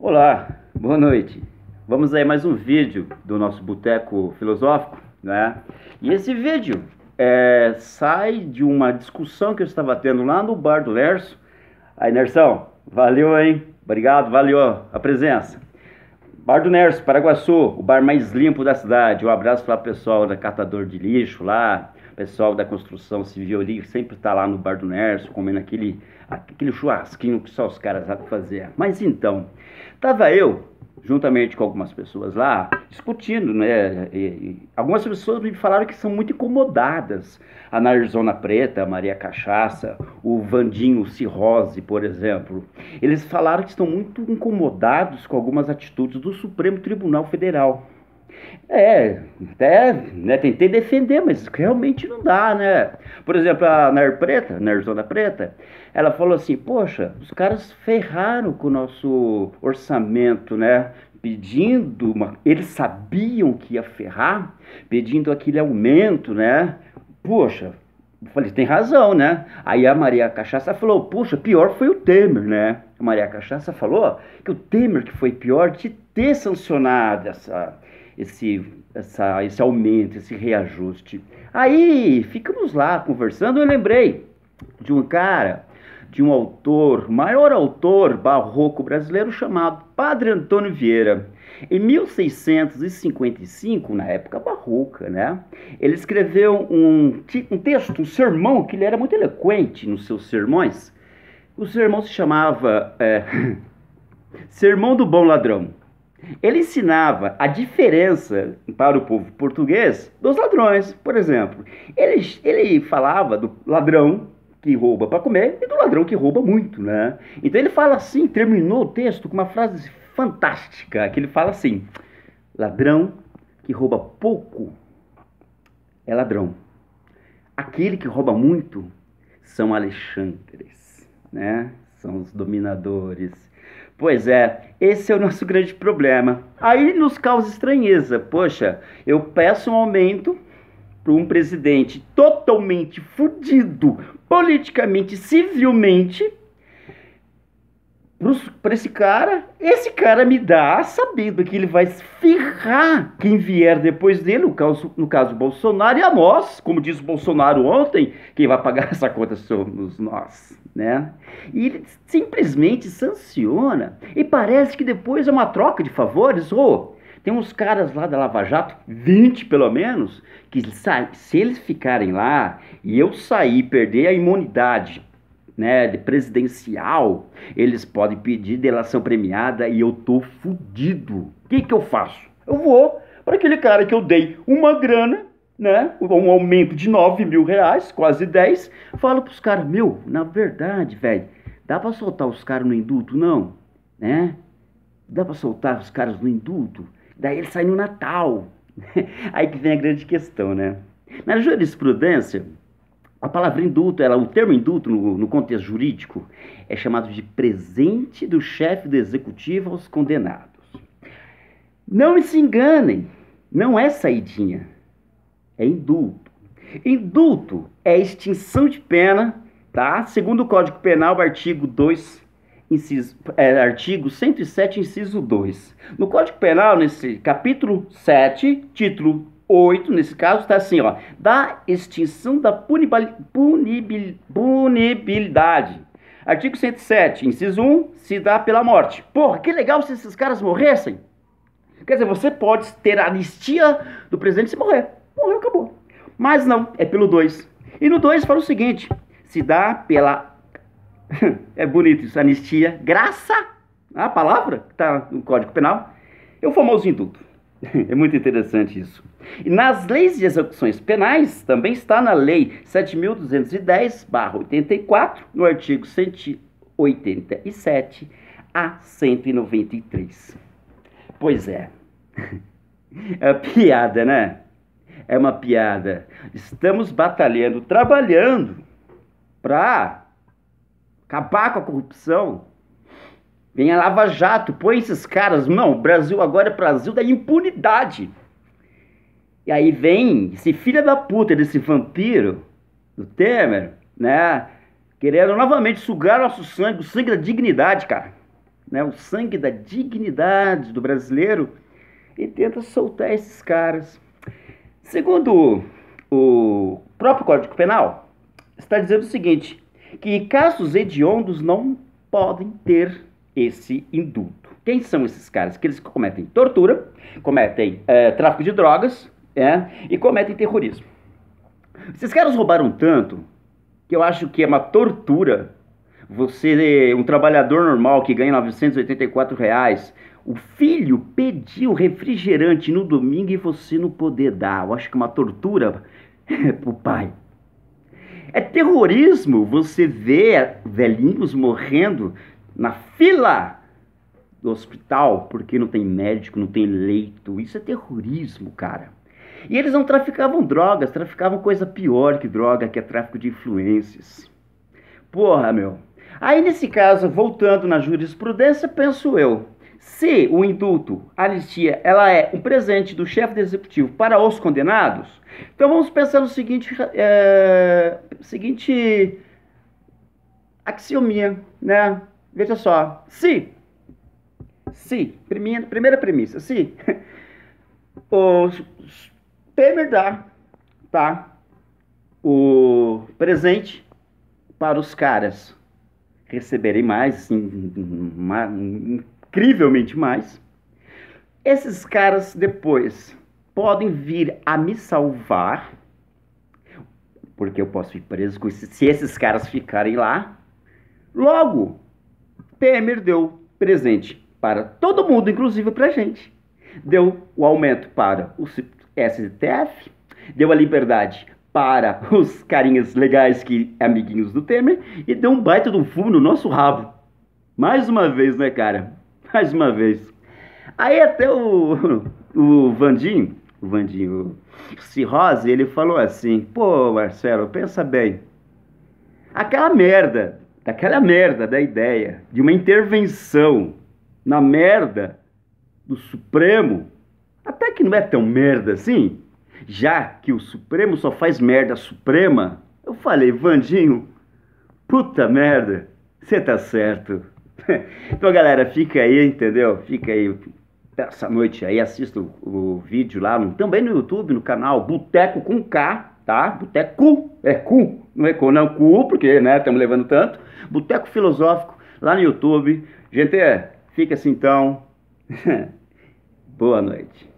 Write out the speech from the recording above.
Olá, boa noite. Vamos aí mais um vídeo do nosso Boteco Filosófico, né? E esse vídeo sai de uma discussão que eu estava tendo lá no bar do Lerso. Aí, Nersão, valeu, hein? Obrigado, valeu a presença. Bar do Nerso, Paraguaçu, o bar mais limpo da cidade. Um abraço para o pessoal da catador de lixo lá, pessoal da construção civil ali, que sempre tá lá no Bar do Nerso, comendo aquele churrasquinho que só os caras sabem fazer. Mas então, tava eu, juntamente com algumas pessoas lá, discutindo, né? Algumas pessoas me falaram que são muito incomodadas. A Narzona Preta, a Maria Cachaça, o Vandinho Cirrose, por exemplo. Eles falaram que estão muito incomodados com algumas atitudes do Supremo Tribunal Federal. Até né, tentei defender, mas realmente não dá, né? Por exemplo, a Narzona Preta, ela falou assim, poxa, os caras ferraram com o nosso orçamento, né? Eles sabiam que ia ferrar, pedindo aquele aumento, né? Poxa, eu falei, tem razão, né? Aí a Maria Cachaça falou, puxa, pior foi o Temer, né? A Maria Cachaça falou que o Temer que foi pior de ter sancionado esse aumento, esse reajuste. Aí, ficamos lá conversando, eu lembrei de um cara, de um autor, maior autor barroco brasileiro chamado Padre Antônio Vieira. Em 1655, na época barroca, né? Ele escreveu um texto, um sermão, que ele era muito eloquente nos seus sermões. O sermão se chamava Sermão do Bom Ladrão. Ele ensinava a diferença para o povo português dos ladrões, por exemplo. Ele falava do ladrão que rouba para comer e do ladrão que rouba muito, né? Então ele fala assim, terminou o texto com uma frase fantástica, que ele fala assim, ladrão que rouba pouco é ladrão. Aquele que rouba muito são alexandres, né? São os dominadores. Pois é, esse é o nosso grande problema. Aí nos causa estranheza. Poxa, eu peço um aumento para um presidente totalmente fudido, politicamente, civilmente, para esse cara me dá, sabendo que ele vai ferrar quem vier depois dele, no caso Bolsonaro, e a nós, como disse o Bolsonaro ontem, quem vai pagar essa conta somos nós, né? E ele simplesmente sanciona, e parece que depois é uma troca de favores, tem uns caras lá da Lava Jato, 20 pelo menos, que se eles ficarem lá, e eu sair, perder a imunidade, né, de presidencial, eles podem pedir delação premiada e eu tô fudido. O que eu faço? Eu vou para aquele cara que eu dei uma grana, né, um aumento de 9 mil reais, quase 10, falo pros caras, na verdade, velho, dá pra soltar os caras no indulto, não? Né? Dá pra soltar os caras no indulto? Daí ele sai no Natal. Aí que vem a grande questão, né? Na jurisprudência, a palavra indulto, o termo indulto no contexto jurídico é chamado de presente do chefe do executivo aos condenados. Não se enganem, não é saidinha, é indulto. Indulto é extinção de pena, tá? Segundo o Código Penal, artigo 2, artigo 107, inciso 2. No Código Penal, nesse capítulo 7, título 8, nesse caso, está assim, ó, da extinção da punibilidade. Artigo 107, inciso 1, se dá pela morte. Porra, que legal se esses caras morressem. Quer dizer, você pode ter a anistia do presidente se morrer. Morreu, acabou. Mas não, é pelo 2. E no 2 fala o seguinte, se dá pela... é bonito isso, anistia, graça, a palavra que está no Código Penal, é o famoso indulto. É muito interessante isso. E nas leis de execuções penais, também está na Lei 7.210/84, no artigo 187 a 193. Pois é. É uma piada, né? É uma piada. Estamos batalhando, trabalhando para acabar com a corrupção. Vem a Lava Jato, põe esses caras. Não, o Brasil agora é Brasil da impunidade. E aí vem esse filho da puta desse vampiro, do Temer, né? Querendo novamente sugar nosso sangue, o sangue da dignidade, cara. né, o sangue da dignidade do brasileiro e tenta soltar esses caras. Segundo o próprio Código Penal, está dizendo o seguinte, que casos hediondos não podem ter esse indulto. Quem são esses caras? Aqueles que cometem tortura, cometem tráfico de drogas e cometem terrorismo. Esses caras roubaram tanto que eu acho que é uma tortura você, um trabalhador normal que ganha R$ 984, o filho pediu refrigerante no domingo e você não poder dar. Eu acho que é uma tortura pro pai. É terrorismo você ver velhinhos morrendo na fila do hospital porque não tem médico, não tem leito. Isso é terrorismo, cara. E eles não traficavam drogas, traficavam coisa pior que droga, que é tráfico de influências. Porra, meu. Aí, nesse caso, voltando na jurisprudência, penso eu, se o indulto, a anistia, ela é um presente do chefe do executivo para os condenados, então vamos pensar no seguinte axiomia, né? Veja só, se, primeira premissa, se o Temer dá, tá, o presente para os caras receberem mais, assim, incrivelmente mais, esses caras depois podem vir a me salvar, porque eu posso ir preso se esses caras ficarem lá. Logo, Temer deu presente para todo mundo, inclusive pra gente. Deu o aumento para o STF, deu a liberdade para os carinhas legais que amiguinhos do Temer e deu um baita do fumo no nosso rabo. Mais uma vez, né, cara? Mais uma vez. Aí até o Vandinho, o Cirrose, ele falou assim, pô, Marcelo, pensa bem. Aquela merda da ideia de uma intervenção na merda do Supremo, até que não é tão merda assim, já que o Supremo só faz merda suprema. Eu falei, Vandinho, puta merda, você tá certo. Então, galera, fica aí, entendeu? Fica aí essa noite aí, assista o vídeo lá, também no YouTube, no canal Boteco com K, tá? Boteco, é cu, não é cu, não, cu, porque, né, estamos levando tanto. Boteco Filosófico, lá no YouTube. Gente, fica assim então. Boa noite.